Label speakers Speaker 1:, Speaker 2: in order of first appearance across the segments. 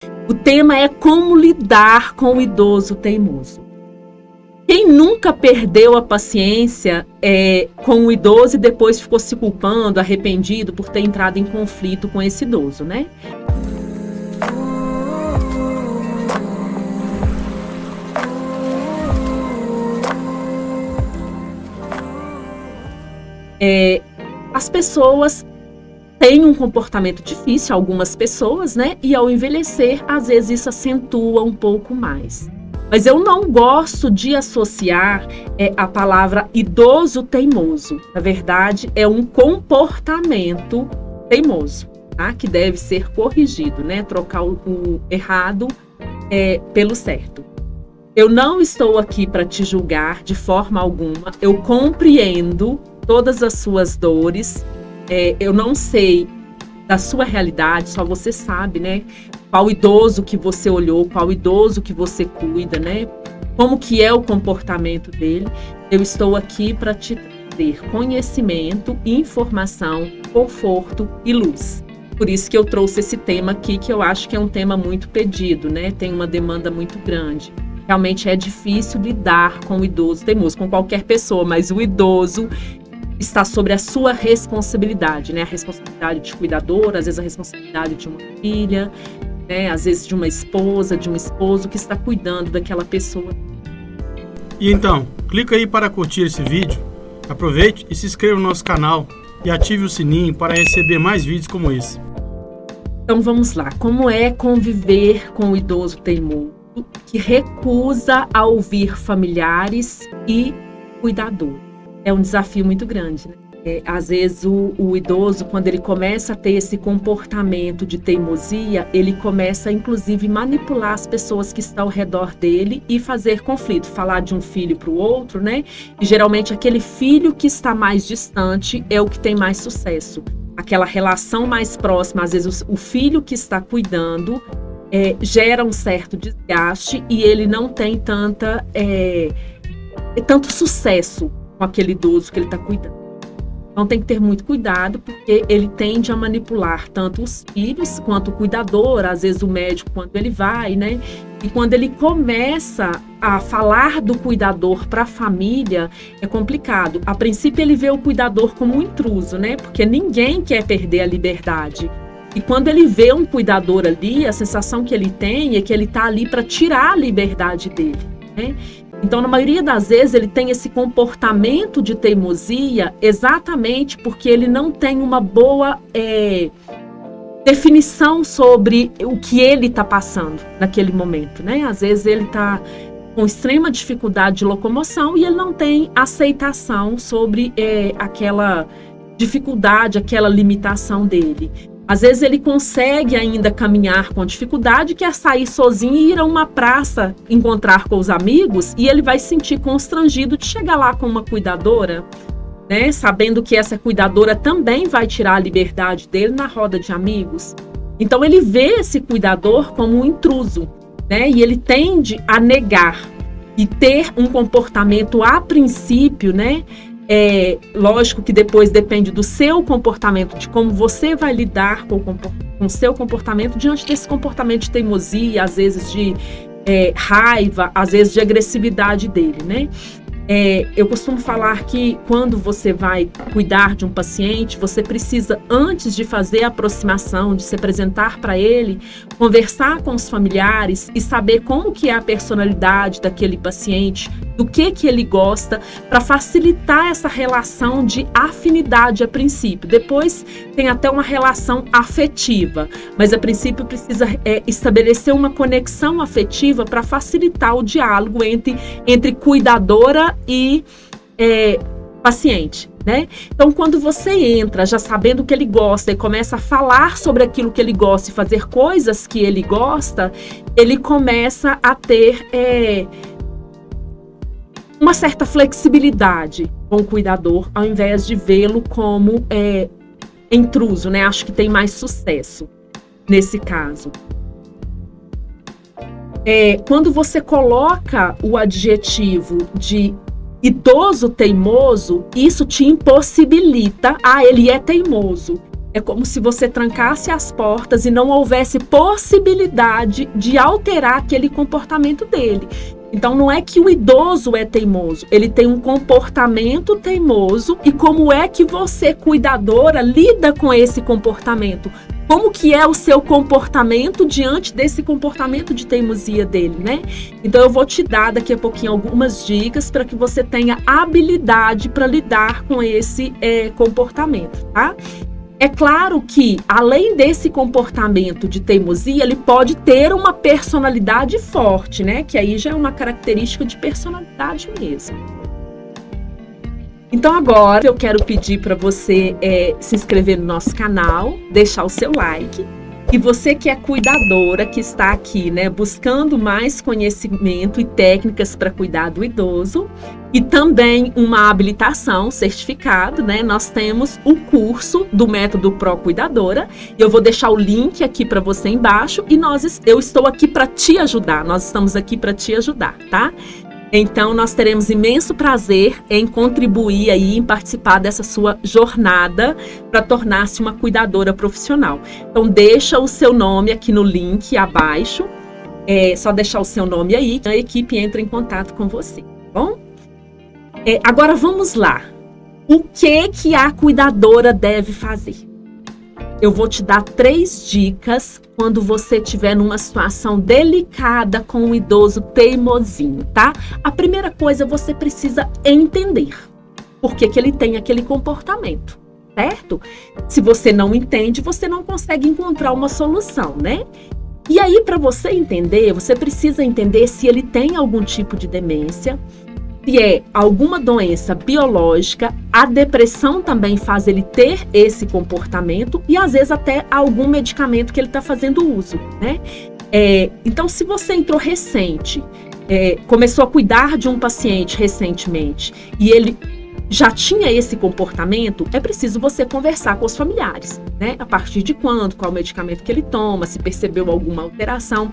Speaker 1: O tema é como lidar com o idoso teimoso. Quem nunca perdeu a paciência com o idoso e depois ficou se culpando, arrependido por ter entrado em conflito com esse idoso, né? As pessoas têm um comportamento difícil, algumas pessoas, né? E ao envelhecer, às vezes isso acentua um pouco mais. Mas eu não gosto de associar a palavra idoso teimoso. Na verdade, é um comportamento teimoso, tá? Que deve ser corrigido, né? Trocar o errado pelo certo. Eu não estou aqui para te julgar de forma alguma. Eu compreendo todas as suas dores. Eu não sei da sua realidade, só você sabe, né? Qual idoso que você olhou, qual idoso que você cuida, né? Como que é o comportamento dele. Eu estou aqui para te trazer conhecimento, informação, conforto e luz. Por isso que eu trouxe esse tema aqui, que eu acho que é um tema muito pedido, né? Tem uma demanda muito grande. Realmente é difícil lidar com o idoso teimoso, com qualquer pessoa, mas o idoso está sobre a sua responsabilidade, né? A responsabilidade de cuidador, às vezes a responsabilidade de uma filha, né? Às vezes de uma esposa, de um esposo que está cuidando daquela pessoa.
Speaker 2: E então, clica aí para curtir esse vídeo, aproveite e se inscreva no nosso canal e ative o sininho para receber mais vídeos como esse.
Speaker 1: Então vamos lá, como é conviver com o idoso teimoso que recusa a ouvir familiares e cuidador? É um desafio muito grande, né? Às vezes o idoso, quando ele começa a ter esse comportamento de teimosia, ele começa, inclusive, manipular as pessoas que estão ao redor dele e fazer conflito, falar de um filho para o outro, né? E geralmente aquele filho que está mais distante é o que tem mais sucesso. Aquela relação mais próxima, às vezes o filho que está cuidando gera um certo desgaste e ele não tem tanto sucesso com aquele idoso que ele está cuidando. Então tem que ter muito cuidado, porque ele tende a manipular tanto os filhos quanto o cuidador, às vezes o médico quando ele vai, né? E quando ele começa a falar do cuidador para a família, é complicado. A princípio ele vê o cuidador como um intruso, né? Porque ninguém quer perder a liberdade. E quando ele vê um cuidador ali, a sensação que ele tem é que ele está ali para tirar a liberdade dele, né? Então, na maioria das vezes, ele tem esse comportamento de teimosia exatamente porque ele não tem uma boa definição sobre o que ele está passando naquele momento, né? Às vezes ele está com extrema dificuldade de locomoção e ele não tem aceitação sobre aquela dificuldade, aquela limitação dele. Às vezes ele consegue ainda caminhar com dificuldade, quer sair sozinho e ir a uma praça, encontrar com os amigos, e ele vai se sentir constrangido de chegar lá com uma cuidadora, né? Sabendo que essa cuidadora também vai tirar a liberdade dele na roda de amigos. Então ele vê esse cuidador como um intruso, né? E ele tende a negar e ter um comportamento a princípio, né? Lógico que depois depende do seu comportamento, de como você vai lidar com o seu comportamento diante desse comportamento de teimosia, às vezes de raiva, às vezes de agressividade dele, né? Eu costumo falar que quando você vai cuidar de um paciente, você precisa, antes de fazer a aproximação, de se apresentar para ele, conversar com os familiares e saber como que é a personalidade daquele paciente, do que ele gosta, para facilitar essa relação de afinidade a princípio. Depois tem até uma relação afetiva, mas a princípio precisa estabelecer uma conexão afetiva para facilitar o diálogo entre cuidadora e paciente, né? Então, quando você entra já sabendo o que ele gosta e começa a falar sobre aquilo que ele gosta e fazer coisas que ele gosta, ele começa a ter uma certa flexibilidade com o cuidador, ao invés de vê-lo como intruso, né? Acho que tem mais sucesso nesse caso. Quando você coloca o adjetivo de idoso teimoso, isso te impossibilita, ele é teimoso. É como se você trancasse as portas e não houvesse possibilidade de alterar aquele comportamento dele. Então, não é que o idoso é teimoso, ele tem um comportamento teimoso. E como é que você, cuidadora, lida com esse comportamento? Como que é o seu comportamento diante desse comportamento de teimosia dele, né? Então, eu vou te dar daqui a pouquinho algumas dicas para que você tenha habilidade para lidar com esse comportamento, tá? É claro que, além desse comportamento de teimosia, ele pode ter uma personalidade forte, né? Que aí já é uma característica de personalidade mesmo. Então agora eu quero pedir para você se inscrever no nosso canal, deixar o seu like. E você que é cuidadora, que está aqui, né, buscando mais conhecimento e técnicas para cuidar do idoso, e também uma habilitação, certificado, né? Nós temos o curso do Método Pro Cuidadora. Eu vou deixar o link aqui para você embaixo e eu estou aqui para te ajudar. Nós estamos aqui para te ajudar, tá? Então, nós teremos imenso prazer em contribuir aí, em participar dessa sua jornada para tornar-se uma cuidadora profissional. Então, deixa o seu nome aqui no link abaixo. É só deixar o seu nome aí, a equipe entra em contato com você, tá bom? Agora, vamos lá. O que a cuidadora deve fazer? Eu vou te dar 3 dicas quando você estiver numa situação delicada com um idoso teimosinho, tá? A primeira coisa, você precisa entender por que ele tem aquele comportamento, certo? Se você não entende, você não consegue encontrar uma solução, né? E aí, para você entender, você precisa entender se ele tem algum tipo de demência, se é alguma doença biológica. A depressão também faz ele ter esse comportamento e às vezes até algum medicamento que ele está fazendo uso, né? Então, se você entrou recente, começou a cuidar de um paciente recentemente e ele já tinha esse comportamento, é preciso você conversar com os familiares, né? A partir de quando, qual o medicamento que ele toma, se percebeu alguma alteração.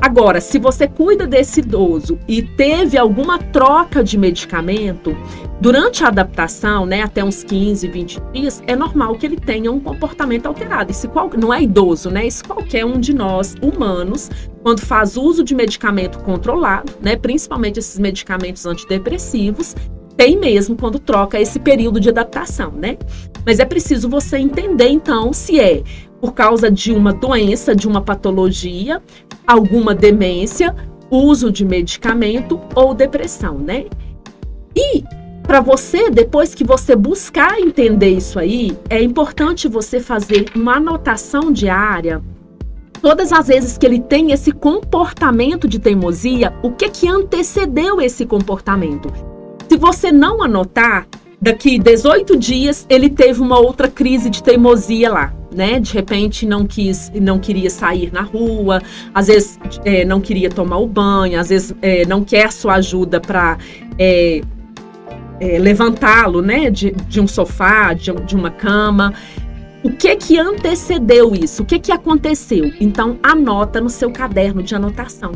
Speaker 1: Agora, se você cuida desse idoso e teve alguma troca de medicamento, durante a adaptação, né, até uns 15, 20 dias, é normal que ele tenha um comportamento alterado. Não é idoso, né? Isso qualquer um de nós, humanos, quando faz uso de medicamento controlado, né, principalmente esses medicamentos antidepressivos, tem mesmo quando troca esse período de adaptação, né? Mas é preciso você entender, então, se é por causa de uma doença, de uma patologia, alguma demência, uso de medicamento ou depressão, né? E para você, depois que você buscar entender isso aí, é importante você fazer uma anotação diária. Todas as vezes que ele tem esse comportamento de teimosia, o que antecedeu esse comportamento? Se você não anotar, daqui 18 dias ele teve uma outra crise de teimosia lá, né? De repente não queria sair na rua, às vezes não queria tomar o banho, às vezes não quer sua ajuda para levantá-lo, né? De um sofá, de uma cama. O que antecedeu isso? O que aconteceu? Então, anota no seu caderno de anotação.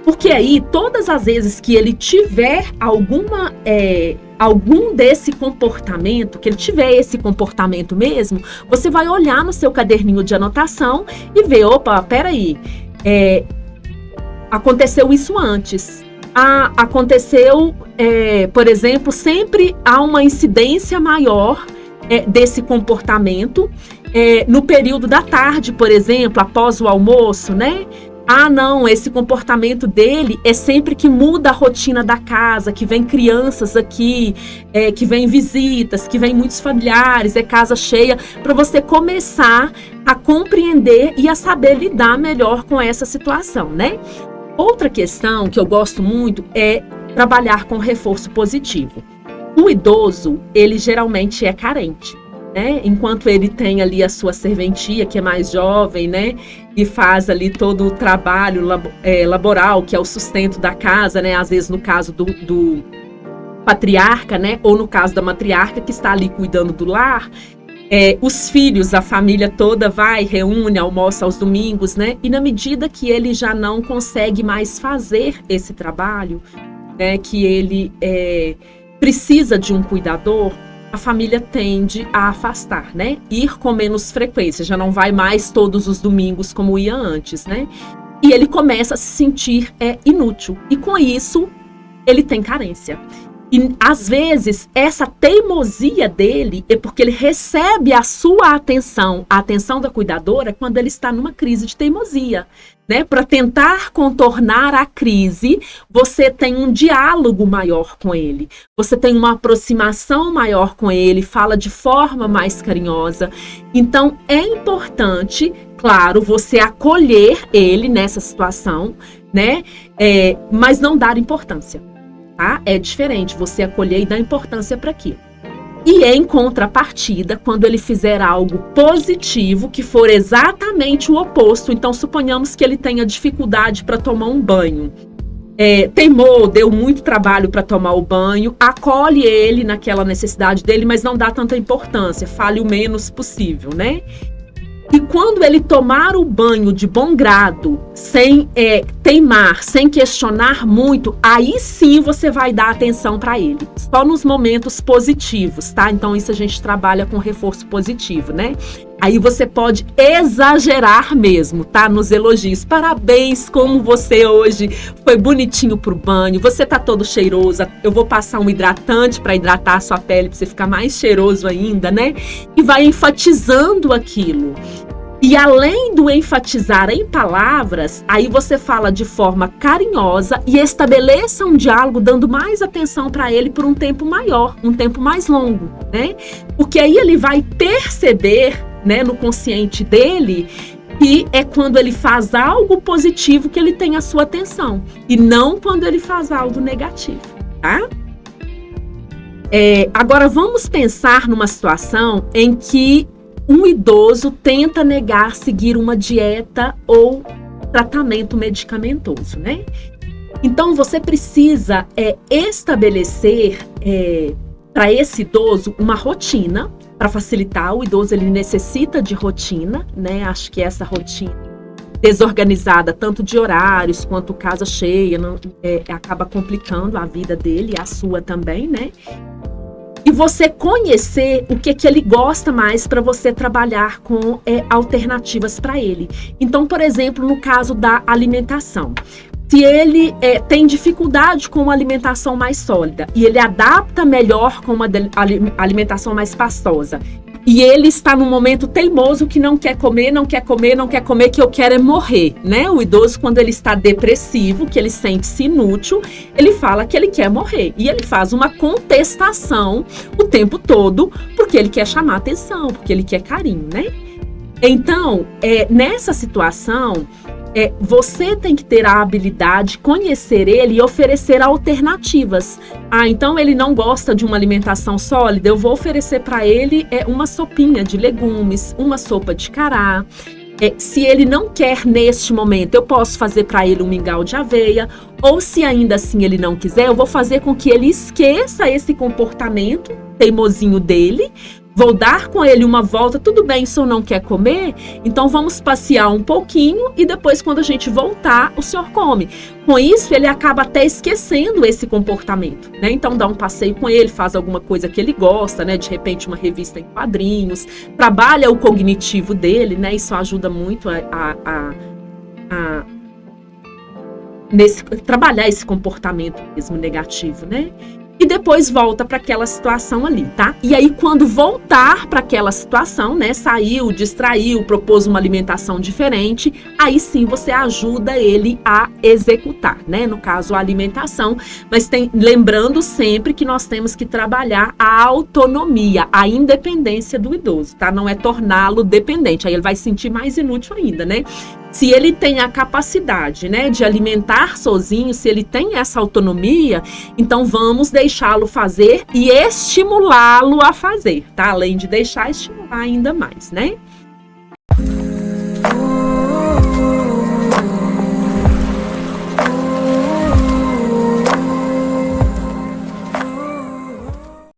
Speaker 1: Porque aí, todas as vezes que ele tiver algum desse comportamento, que ele tiver esse comportamento mesmo, você vai olhar no seu caderninho de anotação e ver, opa, peraí, aconteceu isso antes. Aconteceu, por exemplo, sempre há uma incidência maior desse comportamento no período da tarde, por exemplo, após o almoço, né? Não, esse comportamento dele é sempre que muda a rotina da casa, que vem crianças aqui, que vem visitas, que vem muitos familiares, casa cheia, para você começar a compreender e a saber lidar melhor com essa situação, né? Outra questão que eu gosto muito é trabalhar com reforço positivo. O idoso, ele geralmente é carente, né? Enquanto ele tem ali a sua serventia, que é mais jovem, né? E faz ali todo o trabalho laboral, que é o sustento da casa, né? Às vezes no caso do patriarca, né? Ou no caso da matriarca, que está ali cuidando do lar. Os filhos, a família toda vai, reúne, almoça aos domingos, né? E na medida que ele já não consegue mais fazer esse trabalho, né? Que ele precisa de um cuidador, a família tende a afastar, né? Ir com menos frequência, já não vai mais todos os domingos como ia antes, né? E ele começa a se sentir inútil. E com isso, ele tem carência. E, às vezes, essa teimosia dele é porque ele recebe a sua atenção, a atenção da cuidadora, quando ele está numa crise de teimosia, né? Para tentar contornar a crise, você tem um diálogo maior com ele, você tem uma aproximação maior com ele, fala de forma mais carinhosa. Então, é importante, claro, você acolher ele nessa situação, né? Mas não dar importância. Tá? É diferente você acolher e dar importância para aquilo. E em contrapartida, quando ele fizer algo positivo, que for exatamente o oposto, então suponhamos que ele tenha dificuldade para tomar um banho. Teimou, deu muito trabalho para tomar o banho, acolhe ele naquela necessidade dele, mas não dá tanta importância, fale o menos possível, né? E quando ele tomar o banho de bom grado, sem teimar, sem questionar muito, aí sim você vai dar atenção para ele. Só nos momentos positivos, tá? Então isso a gente trabalha com reforço positivo, né? Aí você pode exagerar mesmo, tá? Nos elogios. Parabéns, como você hoje foi bonitinho pro banho. Você tá todo cheiroso. Eu vou passar um hidratante para hidratar a sua pele, para você ficar mais cheiroso ainda, né? E vai enfatizando aquilo. E além do enfatizar em palavras, aí você fala de forma carinhosa e estabeleça um diálogo dando mais atenção para ele por um tempo maior, um tempo mais longo, né? Porque aí ele vai perceber, né, no consciente dele, que é quando ele faz algo positivo que ele tem a sua atenção e não quando ele faz algo negativo, tá? Agora vamos pensar numa situação em que um idoso tenta negar seguir uma dieta ou tratamento medicamentoso, né? Então você precisa estabelecer para esse idoso uma rotina para facilitar. O idoso ele necessita de rotina, né? Acho que essa rotina desorganizada, tanto de horários quanto casa cheia, acaba complicando a vida dele e a sua também, né? E você conhecer o que ele gosta mais para você trabalhar com alternativas para ele. Então, por exemplo, no caso da alimentação, se ele tem dificuldade com uma alimentação mais sólida e ele adapta melhor com uma alimentação mais pastosa, e ele está num momento teimoso que não quer comer, que eu quero é morrer, né? O idoso, quando ele está depressivo, que ele sente-se inútil, ele fala que ele quer morrer. E ele faz uma contestação o tempo todo, porque ele quer chamar atenção, porque ele quer carinho, né? Então, nessa situação, você tem que ter a habilidade de conhecer ele e oferecer alternativas. Então ele não gosta de uma alimentação sólida, eu vou oferecer para ele uma sopinha de legumes, uma sopa de cará. Se ele não quer neste momento, eu posso fazer para ele um mingau de aveia, ou se ainda assim ele não quiser, eu vou fazer com que ele esqueça esse comportamento teimosinho dele. Vou dar com ele uma volta, tudo bem, o senhor não quer comer? Então vamos passear um pouquinho e depois quando a gente voltar, o senhor come. Com isso, ele acaba até esquecendo esse comportamento, né? Então dá um passeio com ele, faz alguma coisa que ele gosta, né? De repente uma revista em quadrinhos, trabalha o cognitivo dele, né? Isso ajuda muito trabalhar esse comportamento mesmo negativo, né? E depois volta para aquela situação ali, tá? E aí, quando voltar para aquela situação, né? Saiu, distraiu, propôs uma alimentação diferente, aí sim você ajuda ele a executar, né? No caso, a alimentação. Mas lembrando sempre que nós temos que trabalhar a autonomia, a independência do idoso, tá? Não é torná-lo dependente, aí ele vai se sentir mais inútil ainda, né? Se ele tem a capacidade, né, de alimentar sozinho, se ele tem essa autonomia, então vamos deixá-lo fazer e estimulá-lo a fazer, tá? Além de deixar, estimular ainda mais, né?